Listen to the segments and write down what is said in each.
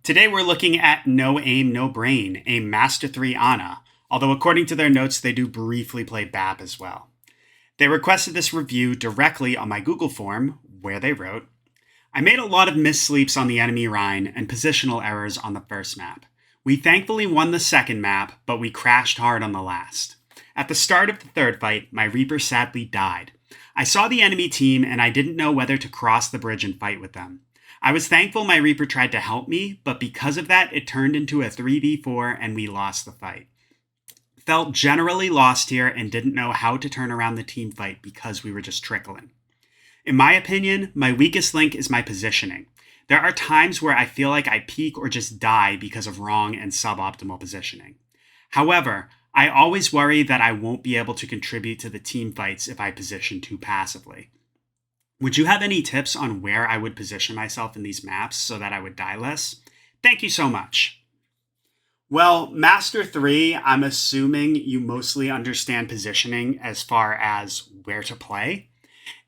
Today we're looking at NoAimNoBrain, a Master 3 Ana, although according to their notes they do briefly play BAP as well. They requested this review directly on my Google form, where they wrote, I made a lot of missleeps on the enemy Rhine and positional errors on the first map. We thankfully won the second map, but we crashed hard on the last. At the start of the third fight, my Reaper sadly died. I saw the enemy team and I didn't know whether to cross the bridge and fight with them. I was thankful my Reaper tried to help me, but because of that, it turned into a 3v4 and we lost the fight. Felt generally lost here and didn't know how to turn around the team fight because we were just trickling. In my opinion, my weakest link is my positioning. There are times where I feel like I peak or just die because of wrong and suboptimal positioning. However, I always worry that I won't be able to contribute to the team fights if I position too passively. Would you have any tips on where I would position myself in these maps so that I would die less? Thank you so much. Well, Master 3, I'm assuming you mostly understand positioning as far as where to play.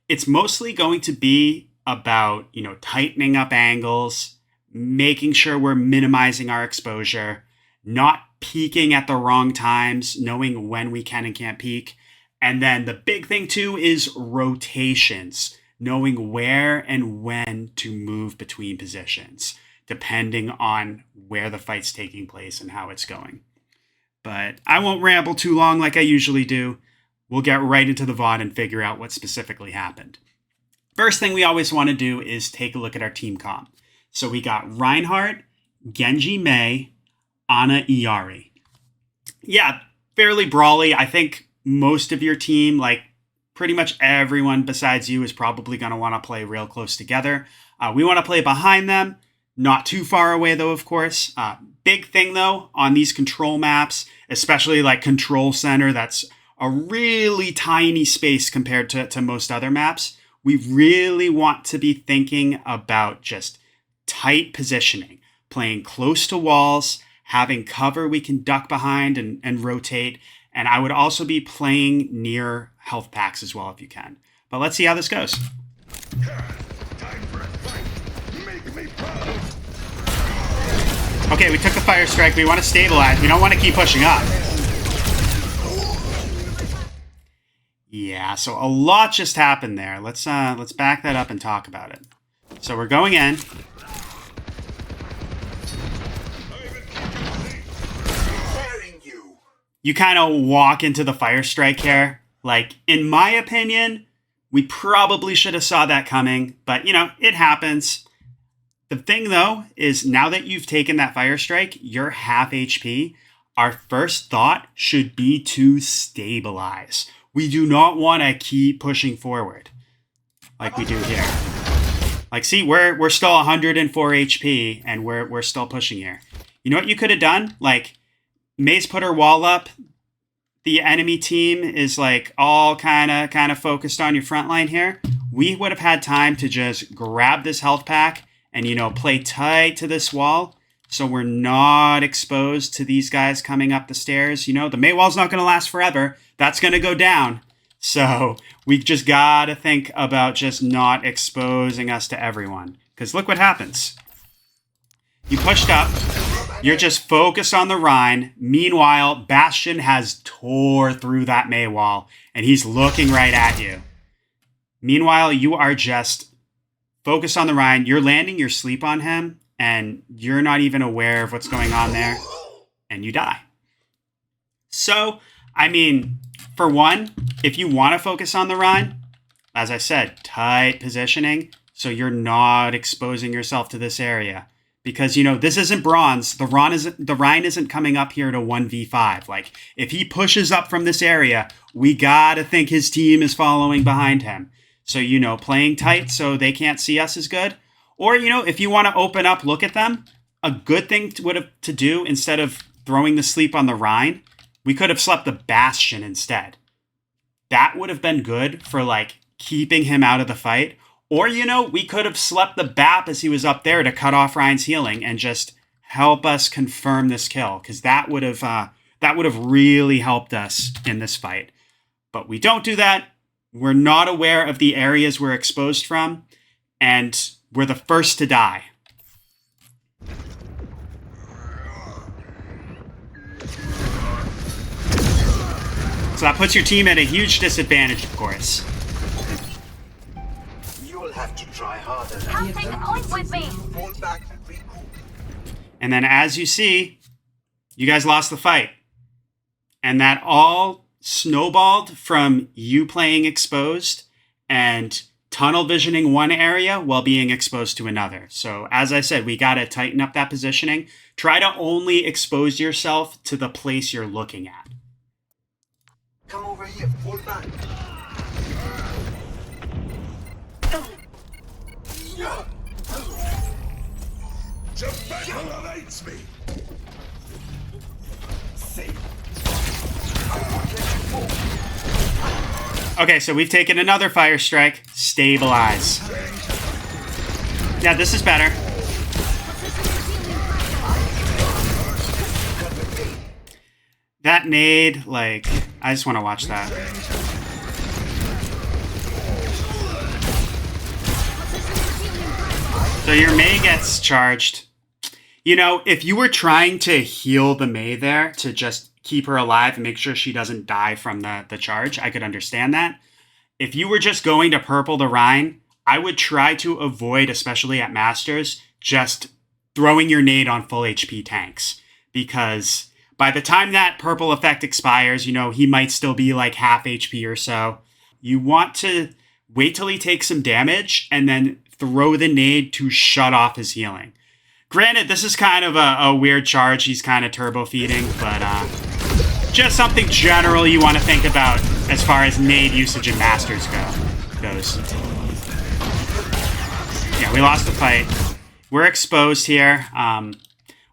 It's mostly going to be about, tightening up angles, making sure we're minimizing our exposure, not peaking at the wrong times, knowing when we can and can't peak. And then the big thing too is rotations. Knowing where and when to move between positions, depending on where the fight's taking place and how it's going. But I won't ramble too long like I usually do. We'll get right into the VOD and figure out what specifically happened. First thing we always want to do is take a look at our team comp. So we got Reinhardt, Genji Mei, Ana Iari. Yeah, fairly brawly. I think most of your team, pretty much everyone besides you is probably going to want to play real close together. We want to play behind them, not too far away though, of course. Big thing though, on these control maps, especially like Control Center, that's a really tiny space compared to most other maps. We really want to be thinking about just tight positioning, playing close to walls, having cover we can duck behind and rotate. And I would also be playing near health packs as well if you can. But let's see how this goes. Okay, we took the fire strike. We want to stabilize. We don't want to keep pushing up. Yeah, so a lot just happened there. Let's back that up and talk about it. So we're going in. You kind of walk into the fire strike here. In my opinion, we probably should have saw that coming, but it happens. The thing though, is now that you've taken that fire strike, you're half HP. Our first thought should be to stabilize. We do not want to keep pushing forward like we do here. See, we're still 104 HP and we're still pushing here. You know what you could have done? May's put her wall up. The enemy team is all kind of focused on your front line here. We would have had time to just grab this health pack and, play tight to this wall so we're not exposed to these guys coming up the stairs. The Mei wall's not going to last forever. That's going to go down. So we just got to think about just not exposing us to everyone. Because look what happens. You pushed up. You're just focused on the Rhine. Meanwhile, Bastion has tore through that Mei wall, and he's looking right at you. Meanwhile, you are just focused on the Rhine. You're landing your sleep on him, and you're not even aware of what's going on there, and you die. So, for one, if you want to focus on the Rhine, as I said, tight positioning, so you're not exposing yourself to this area. Because, this isn't bronze. The Rhine isn't coming up here to 1v5. If he pushes up from this area, we gotta think his team is following behind him. So, playing tight so they can't see us is good. Or, if you want to open up, look at them, a good thing to do instead of throwing the sleep on the Rhine, we could have slept the Bastion instead. That would have been good for, keeping him out of the fight. Or, we could have slept the BAP as he was up there to cut off Ryan's healing and just help us confirm this kill. Because that would have really helped us in this fight. But we don't do that. We're not aware of the areas we're exposed from. And we're the first to die. So that puts your team at a huge disadvantage, of course. You'll have to try harder. Come take a point with me. Fall back and regroup. And then as you see, you guys lost the fight. And that all snowballed from you playing exposed and tunnel visioning one area while being exposed to another. So as I said, we got to tighten up that positioning. Try to only expose yourself to the place you're looking at. Come over here. Fall back. Tobacco hates me. Okay, so we've taken another fire strike. Stabilize. Yeah, this is better. That nade, like, I just want to watch that. So your Mei gets charged. You know, if you were trying to heal the Mei there to just keep her alive and make sure she doesn't die from the charge, I could understand that. If you were just going to purple the Rhine, I would try to avoid, especially at Masters, just throwing your nade on full HP tanks. Because by the time that purple effect expires, you know, he might still be like half HP or so. You want to wait till he takes some damage and then throw the nade to shut off his healing. Granted, this is kind of a weird charge. He's kind of turbo feeding, but just something general you want to think about as far as nade usage in Masters goes. Yeah, we lost the fight. We're exposed here.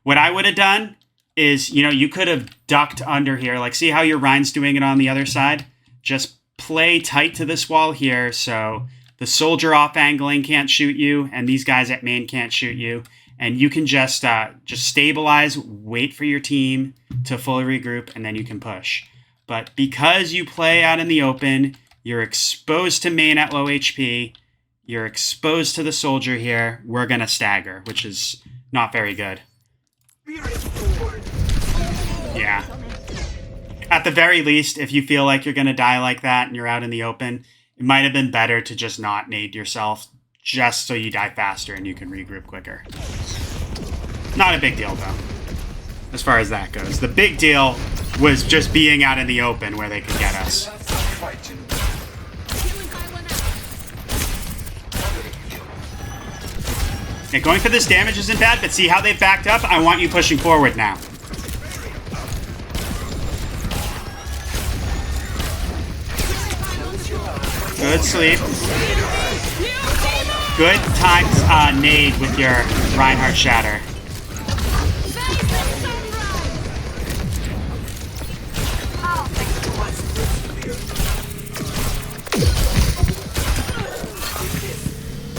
What I would have done is, you know, you could have ducked under here. Like, see how your Rhine's doing it on the other side? Just play tight to this wall here so the soldier off-angling can't shoot you, and these guys at main can't shoot you. And you can just stabilize, wait for your team to fully regroup, and then you can push. But because you play out in the open, you're exposed to main at low HP, you're exposed to the soldier here, we're going to stagger, which is not very good. Yeah. At the very least, if you feel like you're going to die like that and you're out in the open, it might have been better to just not nade yourself, just so you die faster and you can regroup quicker. Not a big deal, though, as far as that goes. The big deal was just being out in the open where they could get us. Yeah, going for this damage isn't bad, but see how they've backed up? I want you pushing forward now. Good sleep. Good timed nade with your Reinhardt Shatter.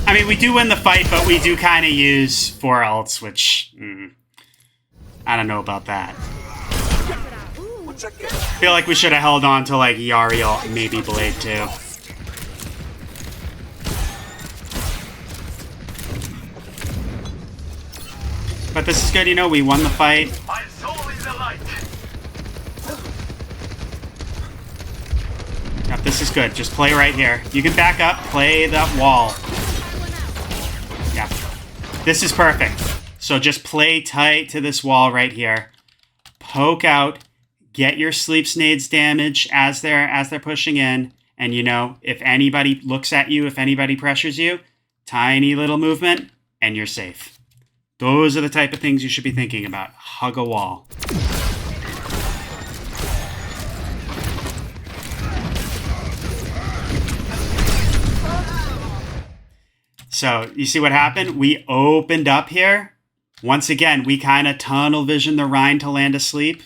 I mean, we do win the fight, but we do kind of use 4 ults, which I don't know about that. I feel like we should have held on to like Yariel, maybe Blade too. But this is good, you know, we won the fight. My soul is alight. Yep, this is good. Just play right here. You can back up, play that wall. Yeah. This is perfect. So just play tight to this wall right here. Poke out, get your sleep nades damage as they're pushing in, and you know, if anybody looks at you, if anybody pressures you, tiny little movement, and you're safe. Those are the type of things you should be thinking about. Hug a wall. So, you see what happened? We opened up here. Once again, we kind of tunnel visioned the Rhine to land asleep.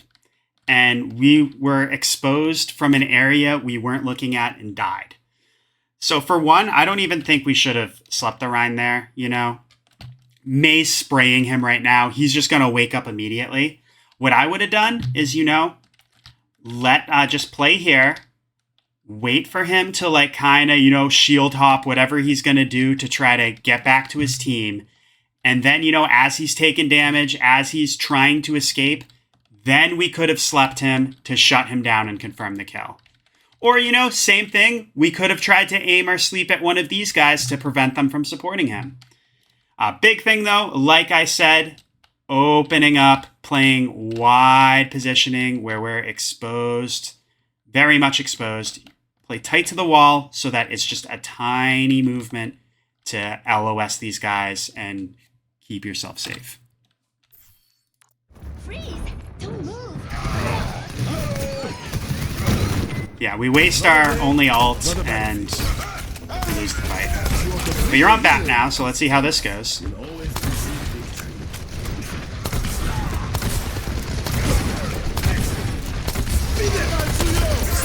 And we were exposed from an area we weren't looking at and died. So, for one, I don't even think we should have slept the Rhine there, you know? Mei's spraying him right now. He's just going to wake up immediately. What I would have done is, you know, just play here. Wait for him to like kind of, you know, shield hop, whatever he's going to do to try to get back to his team. And then, you know, as he's taking damage, as he's trying to escape, then we could have slept him to shut him down and confirm the kill. Or, same thing. We could have tried to aim our sleep at one of these guys to prevent them from supporting him. Big thing, though, like I said, opening up, playing wide positioning where we're exposed, very much exposed. Play tight to the wall so that it's just a tiny movement to LOS these guys and keep yourself safe. Freeze! Don't move! Yeah, we waste our only ult and we lose the fight. But you're on bat now, so let's see how this goes.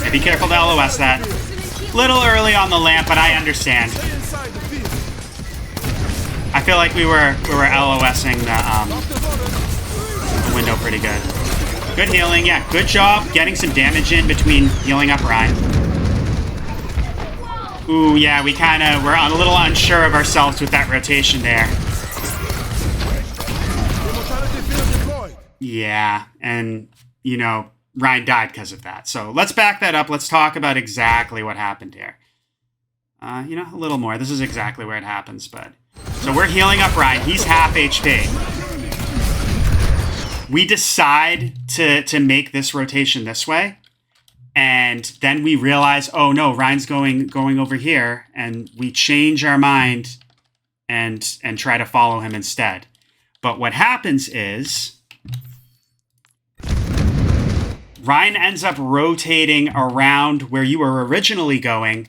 Yeah, be careful to LOS that. Little early on the lamp, but I understand. I feel like we were LOSing the window pretty good. Good healing, yeah. Good job getting some damage in between healing up Ryan. Ooh, yeah, we're a little unsure of ourselves with that rotation there. Yeah, and, Ryan died because of that. So let's back that up. Let's talk about exactly what happened here. A little more. This is exactly where it happens, but... So we're healing up Ryan. He's half HP. We decide to make this rotation this way. And then we realize, oh no, Ryan's going over here. And we change our mind and try to follow him instead. But what happens is... Ryan ends up rotating around where you were originally going,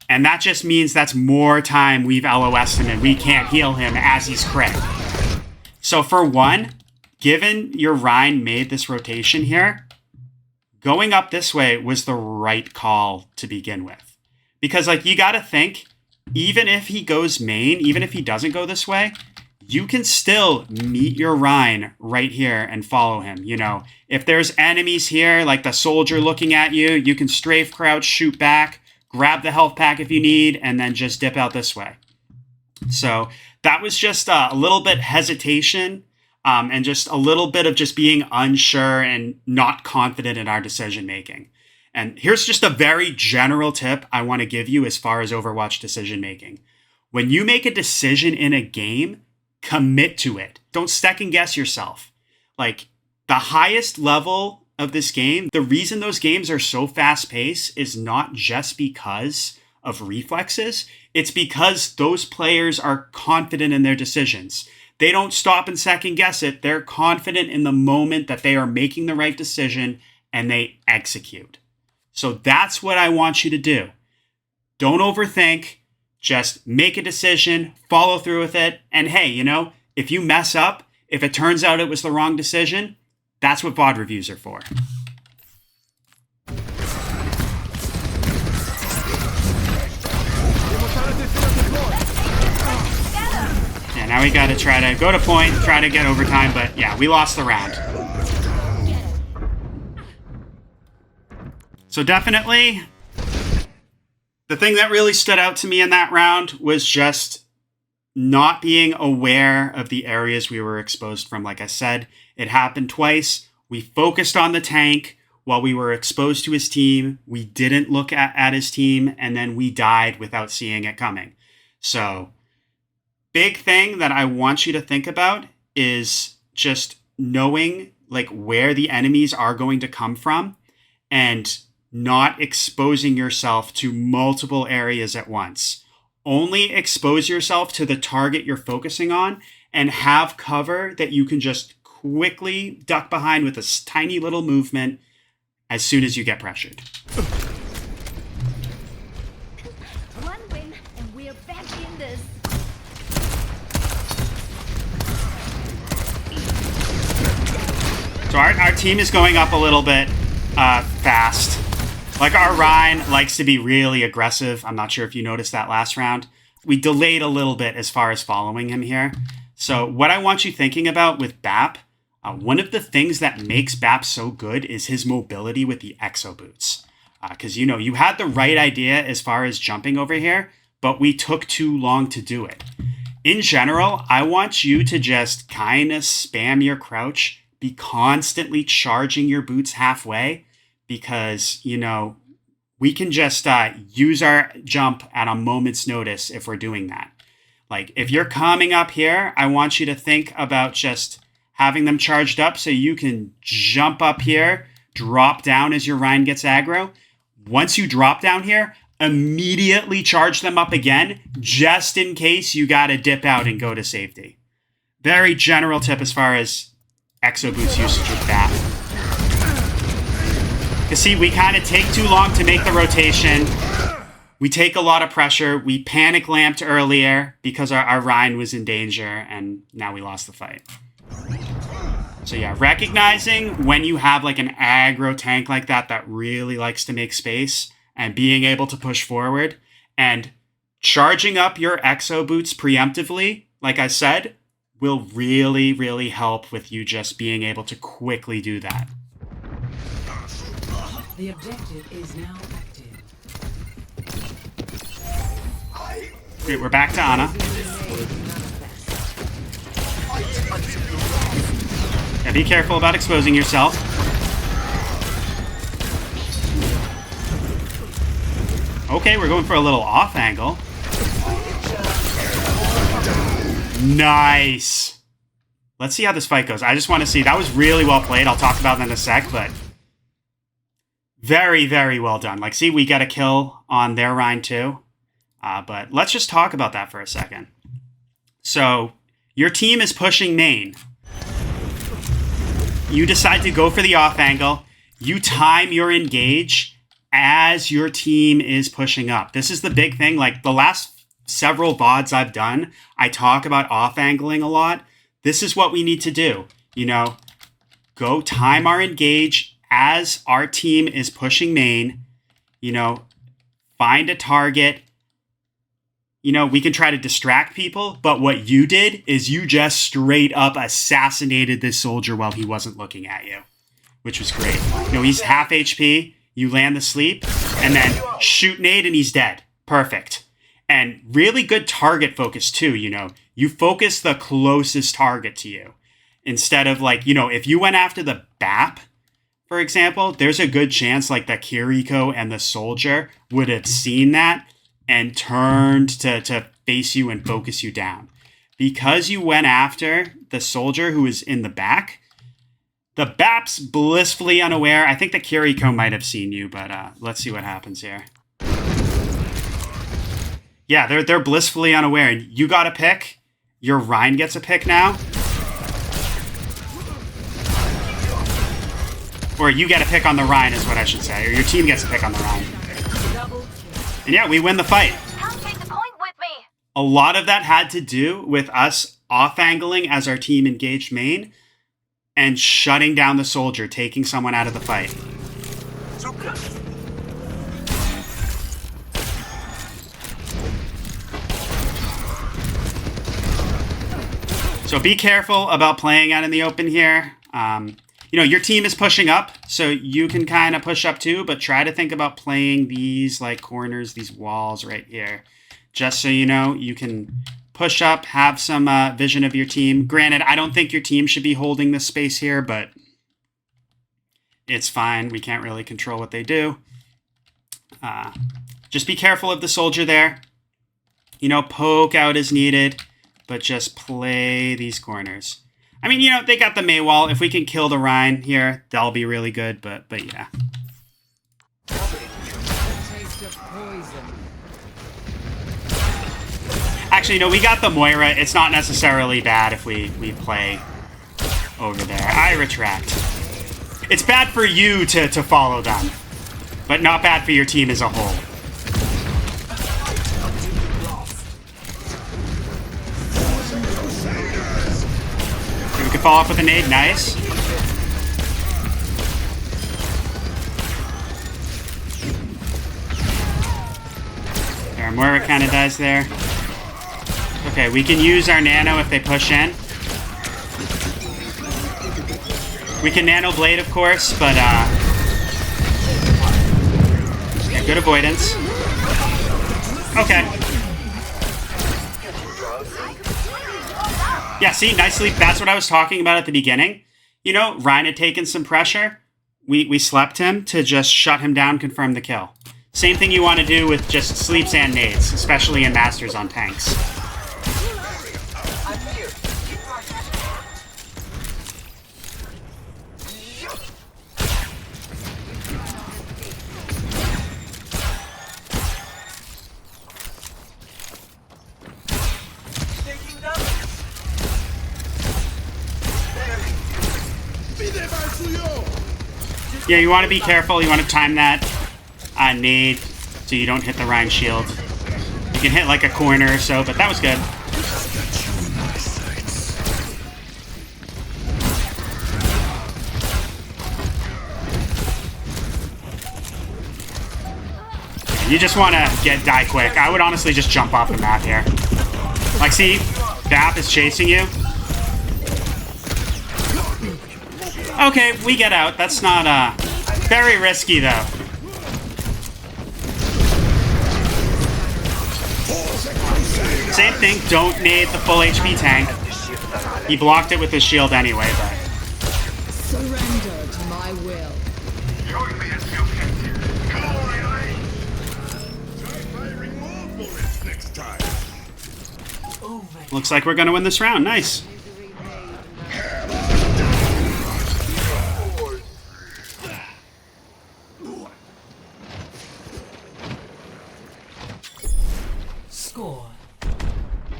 and that just means that's more time we've LOS'd him and we can't heal him as he's crit. So for one, given your Ryan made this rotation here, going up this way was the right call to begin with. Because you gotta think, even if he goes main, even if he doesn't go this way, you can still meet your Ryan right here and follow him. If there's enemies here, like the soldier looking at you, you can strafe crouch, shoot back, grab the health pack if you need, and then just dip out this way. So that was just a little bit hesitation and just a little bit of just being unsure and not confident in our decision making. And here's just a very general tip I want to give you as far as Overwatch decision making. When you make a decision in a game, commit to it. Don't second guess yourself. The highest level of this game, the reason those games are so fast paced is not just because of reflexes. It's because those players are confident in their decisions. They don't stop and second guess it. They're confident in the moment that they are making the right decision and they execute. So that's what I want you to do. Don't overthink. Just make a decision, follow through with it, and hey, if you mess up, if it turns out it was the wrong decision, that's what VOD reviews are for. Yeah, now we gotta try to go to point, try to get overtime, but yeah, we lost the round. So definitely... The thing that really stood out to me in that round was just not being aware of the areas we were exposed from. Like I said, it happened twice. We focused on the tank while we were exposed to his team. We didn't look at his team, and then we died without seeing it coming. So, big thing that I want you to think about is just knowing where the enemies are going to come from and not exposing yourself to multiple areas at once. Only expose yourself to the target you're focusing on and have cover that you can just quickly duck behind with a tiny little movement as soon as you get pressured. One win and we're back in this. So our team is going up a little bit fast. Our Ryan likes to be really aggressive. I'm not sure if you noticed that last round. We delayed a little bit as far as following him here. So what I want you thinking about with BAP, one of the things that makes BAP so good is his mobility with the exo boots. Because, you had the right idea as far as jumping over here, but we took too long to do it. In general, I want you to just kind of spam your crouch, be constantly charging your boots halfway, because, we can just use our jump at a moment's notice if we're doing that. Like, if you're coming up here, I want you to think about just having them charged up so you can jump up here, drop down as your Rein gets aggro. Once you drop down here, immediately charge them up again, just in case you got to dip out and go to safety. Very general tip as far as Exo Boots usage with that. Because see, we kind of take too long to make the rotation. We take a lot of pressure. We panic lamped earlier because our Rein was in danger, and now we lost the fight. So yeah, recognizing when you have like an aggro tank like that that really likes to make space and being able to push forward and charging up your Exo Boots preemptively, like I said, will really, really help with you just being able to quickly do that. The objective is now active. Great, we're back to Ana. Yeah, be careful about exposing yourself. Okay, we're going for a little off angle. Nice. Let's see how this fight goes. I just want to see. That was really well played. I'll talk about that in a sec, but very, very well done. Like, see, we got a kill on their Rein too. But let's just talk about that for a second. So, your team is pushing main. You decide to go for the off angle. You time your engage as your team is pushing up. This is the big thing. Like, the last several VODs I've done, I talk about off angling a lot. This is what we need to do. You know, go time our engage as our team is pushing main. You know, find a target. You know, we can try to distract people, but what you did is you just straight up assassinated this soldier while he wasn't looking at you, which was great. You know, he's half HP, you land the sleep, and then shoot nade and he's dead. Perfect. And really good target focus too, you know. You focus the closest target to you. Instead of like, you know, if you went after the BAP, for example, there's a good chance like the Kiriko and the soldier would have seen that and turned to face you and focus you down. Because you went after the soldier who was in the back, the BAP's blissfully unaware. I think the Kiriko might have seen you, but let's see what happens here. Yeah, they're blissfully unaware. And you got a pick. Your Rein gets a pick now. Or you get a pick on the Rein is what I should say. Or your team gets a pick on the Rein. And yeah, we win the fight. Come take the point with me. A lot of that had to do with us off-angling as our team engaged main and shutting down the soldier, taking someone out of the fight. So be careful about playing out in the open here. You know, your team is pushing up, so you can kind of push up too, but try to think about playing these like corners, these walls right here. Just so you know, you can push up, have some vision of your team. Granted, I don't think your team should be holding this space here, but it's fine. We can't really control what they do. Just be careful of the soldier there. You know, poke out as needed, but just play these corners. I mean, you know, they got the Mei wall. If we can kill the Rein here, that'll be really good, but yeah. Actually, no, we got the Moira. It's not necessarily bad if we play over there. I retract. It's bad for you to follow them, but not bad for your team as a whole. We can follow up with a nade. Nice. There, Moira kind of dies there. Okay, we can use our nano if they push in. We can nano blade, of course, but yeah, good avoidance. Okay. Yeah, see, nicely. That's what I was talking about at the beginning. You know, Rein had taken some pressure. We slept him to just shut him down, confirm the kill. Same thing you want to do with just sleeps and nades, especially in Masters on tanks. I'm here. Keep right. Taking damage. Yeah, you want to be careful. You want to time that nade so you don't hit the Rhine shield. You can hit like a corner or so, but that was good. You just want to die quick. I would honestly just jump off the map here. Like, see, Bap is chasing you. Okay, we get out. That's not very risky though. Same thing. Don't nade the full HP tank. He blocked it with his shield anyway, but. Surrender to my will. Join me as you can. Glory! Try firing more bullets next time. Looks like we're gonna win this round. Nice. Score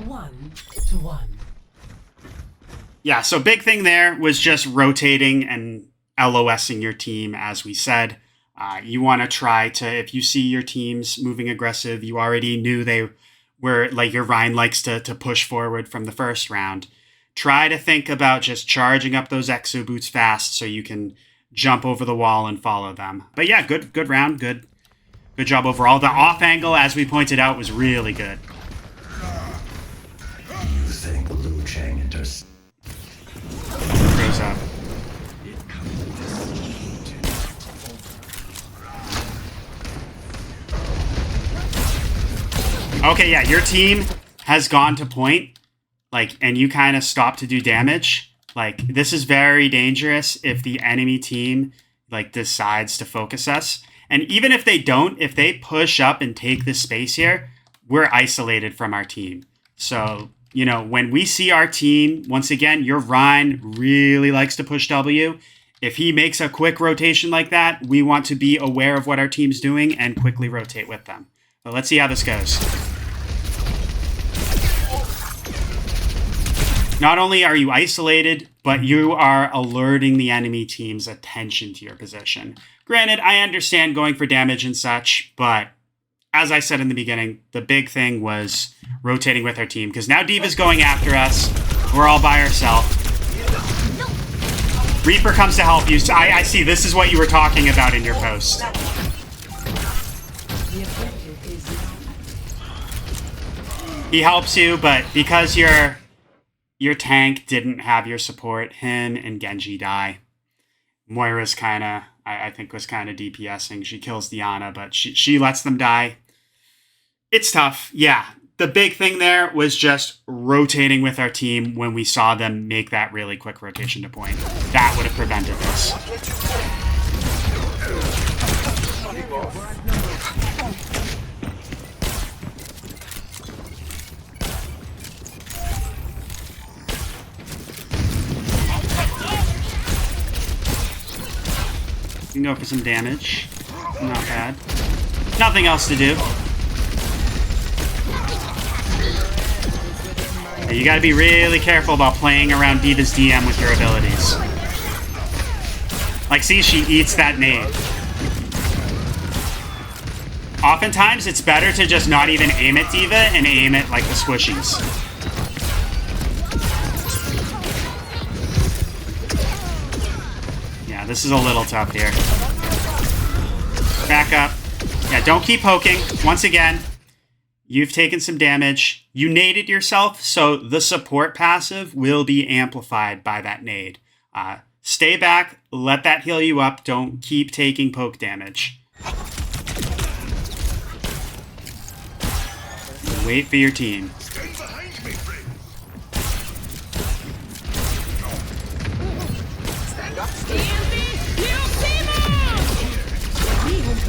1-1. Yeah, so big thing there was just rotating and LOSing your team, as we said. You want to try to, if you see your teams moving aggressive, you already knew they were, like your Rhine likes to push forward from the first round. Try to think about just charging up those exo boots fast so you can jump over the wall and follow them. But yeah, good round, good job overall. The off angle, as we pointed out, was really good. You think Lijang enters? Goes up. Okay, yeah, your team has gone to point, like, and you kind of stop to do damage. Like, this is very dangerous if the enemy team, like, decides to focus us. And even if they don't, if they push up and take this space here, we're isolated from our team. So, you know, when we see our team, once again, your Rhine really likes to push W. If he makes a quick rotation like that, we want to be aware of what our team's doing and quickly rotate with them. But let's see how this goes. Not only are you isolated, but you are alerting the enemy team's attention to your position. Granted, I understand going for damage and such, but as I said in the beginning, the big thing was rotating with our team, because now D.Va's going after us. We're all by ourselves. Reaper comes to help you. So I see, this is what you were talking about in your post. He helps you, but because your tank didn't have your support, him and Genji die. Moira's kind of, I think, was kind of DPSing. She kills Diana, but she lets them die. It's tough. Yeah, the big thing there was just rotating with our team when we saw them make that really quick rotation to point. That would have prevented this. You can go for some damage. Not bad. Nothing else to do. You gotta be really careful about playing around D.Va's DM with your abilities. Like, see, she eats that nade. Oftentimes, it's better to just not even aim at D.Va and aim at, like, the squishies. Yeah, this is a little tough here. Back up. Yeah, don't keep poking. Once again, you've taken some damage. You naded yourself, so the support passive will be amplified by that nade. Stay back, let that heal you up. Don't keep taking poke damage. Wait for your team.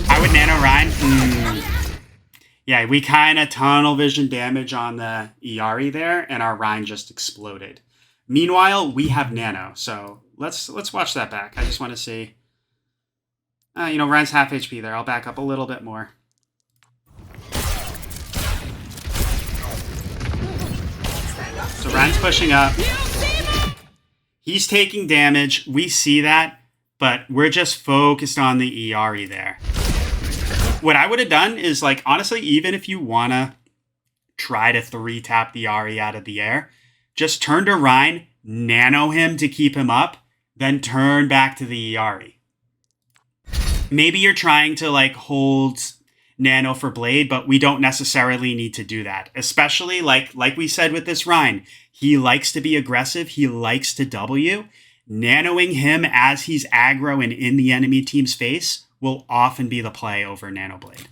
I would nano Nano Rhine. Yeah, we kind of tunnel vision damage on the Iari there, and our Rhine just exploded. Meanwhile, we have Nano, so let's watch that back. I just want to see. Rhine's half HP there. I'll back up a little bit more. So Rhine's pushing up. He's taking damage. We see that, but we're just focused on the Iari there. What I would have done is, like, honestly, even if you want to try to 3-tap the Iari out of the air, just turn to Rhine, nano him to keep him up, then turn back to the Iari. Maybe you're trying to, like, hold nano for Blade, but we don't necessarily need to do that. Especially, like we said with this Rhine, he likes to be aggressive. He likes to W. Nanoing him as he's aggro and in the enemy team's face will often be the play over Nano Blade.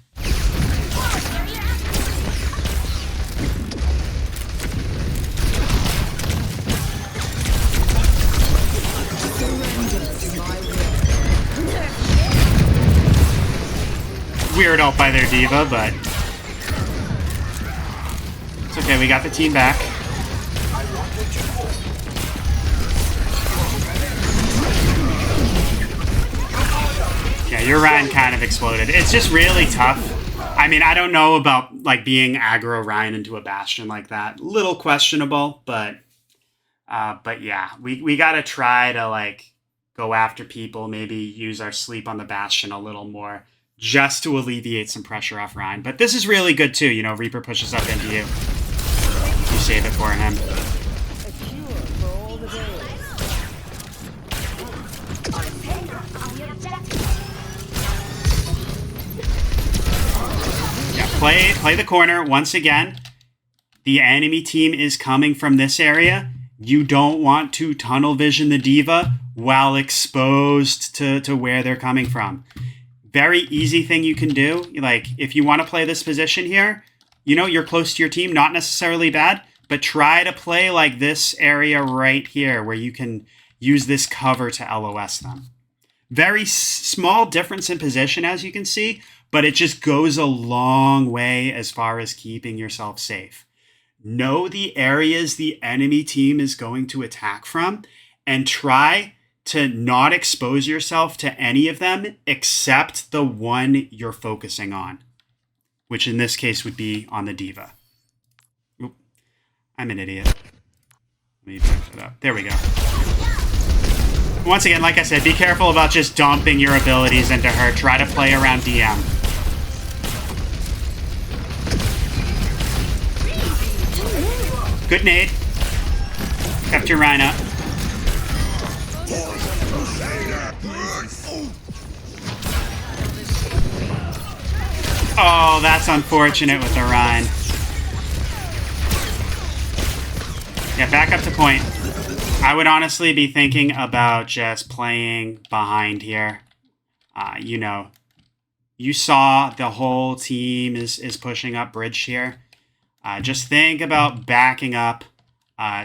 Weird out by their diva, but it's okay. We got the team back. Yeah, your Rhine kind of exploded. It's just really tough. I mean, I don't know about, like, being aggro Rhine into a Bastion like that. Little questionable, but yeah, we gotta try to, like, go after people. Maybe use our sleep on the Bastion a little more, just to alleviate some pressure off Rhine. But this is really good too. Reaper pushes up into you. You save it for him. Yeah, play the corner. Once again, the enemy team is coming from this area. You don't want to tunnel vision the diva while exposed to where they're coming from. Very easy thing you can do. Like, if you want to play this position here, you're close to your team, not necessarily bad, but try to play like this area right here where you can use this cover to LOS them. Very small difference in position, as you can see, but it just goes a long way as far as keeping yourself safe. Know the areas the enemy team is going to attack from, and try to not expose yourself to any of them except the one you're focusing on, which in this case would be on the diva. Oop, I'm an idiot. Let me back it up. There we go. Once again, like I said, be careful about just dumping your abilities into her. Try to play around DM. Good nade. Kept your Rhine up. Oh, that's unfortunate with the Rhine. Yeah, back up to point. I would honestly be thinking about just playing behind here. You saw the whole team is pushing up bridge here. Just think about backing up,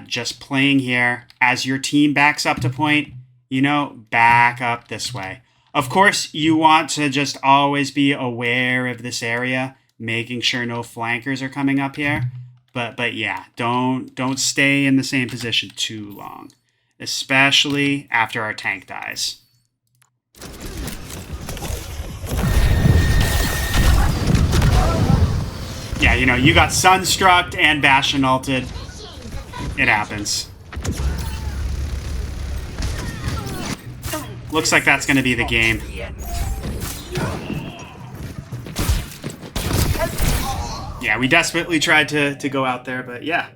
just playing here. As your team backs up to point, back up this way. Of course, you want to just always be aware of this area, making sure no flankers are coming up here. But yeah, don't stay in the same position too long, especially after our tank dies. Yeah, you got Sunstruck and Bastion ulted. It happens. Looks like that's going to be the game. Yeah, we desperately tried to go out there, but yeah.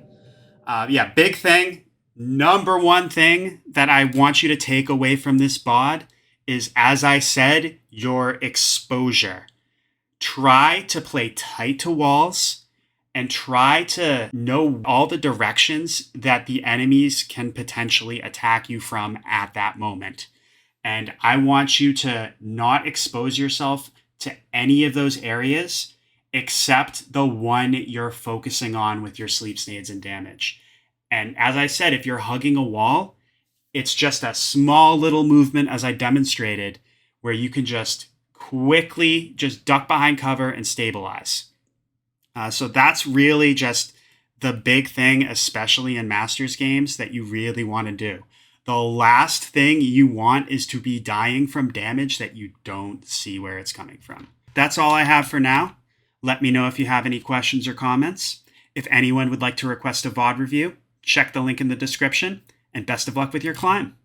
Big thing. Number one thing that I want you to take away from this VOD is, as I said, your exposure. Try to play tight to walls and try to know all the directions that the enemies can potentially attack you from at that moment. And I want you to not expose yourself to any of those areas except the one you're focusing on with your sleep snades and damage. And as I said, if you're hugging a wall, it's just a small little movement, as I demonstrated, where you can just quickly just duck behind cover and stabilize. So that's really just the big thing, especially in Masters games, that you really want to do. The last thing you want is to be dying from damage that you don't see where it's coming from. That's all I have for now. Let me know if you have any questions or comments. If anyone would like to request a VOD review, check the link in the description, and best of luck with your climb.